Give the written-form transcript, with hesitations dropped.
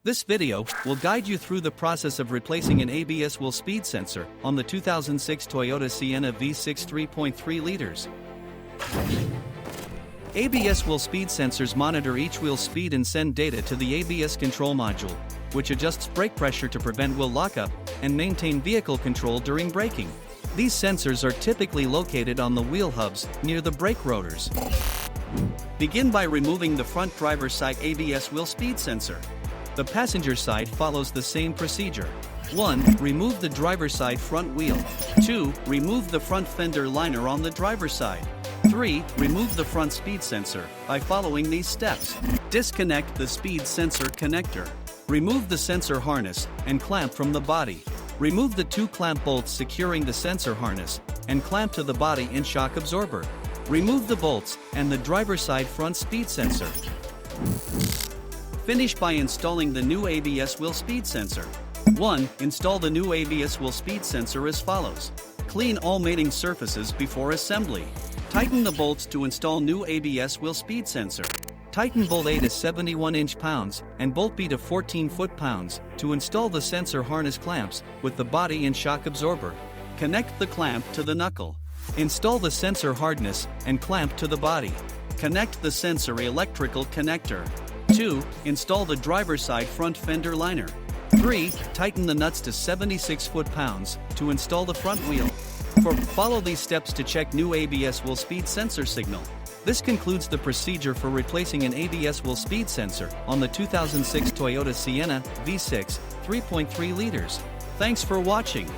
This video will guide you through the process of replacing an ABS wheel speed sensor on the 2006 Toyota Sienna V6 3.3 liters. ABS wheel speed sensors monitor each wheel's speed and send data to the ABS control module, which adjusts brake pressure to prevent wheel lockup and maintain vehicle control during braking. These sensors are typically located on the wheel hubs near the brake rotors. Begin by removing the front driver's side ABS wheel speed sensor. The passenger side follows the same procedure. 1. Remove the driver's side front wheel. 2. Remove the front fender liner on the driver's side. 3. Remove the front speed sensor by following these steps. Disconnect the speed sensor connector. Remove the sensor harness and clamp from the body. Remove the 2 clamp bolts securing the sensor harness and clamp to the body and shock absorber. Remove the bolts and the driver's side front speed sensor. Finish by installing the new ABS wheel speed sensor. 1. Install the new ABS wheel speed sensor as follows. Clean all mating surfaces before assembly. Tighten the bolts to install new ABS wheel speed sensor. Tighten bolt A to 71 inch-pounds and bolt B to 14 foot-pounds to install the sensor harness clamps with the body and shock absorber. Connect the clamp to the knuckle. Install the sensor harness and clamp to the body. Connect the sensor electrical connector. 2. Install the driver's side front fender liner. 3. Tighten the nuts to 76 foot-pounds to install the front wheel. 4. Follow these steps to check new ABS wheel speed sensor signal. This concludes the procedure for replacing an ABS wheel speed sensor on the 2006 Toyota Sienna V6 3.3 liters. Thanks for watching.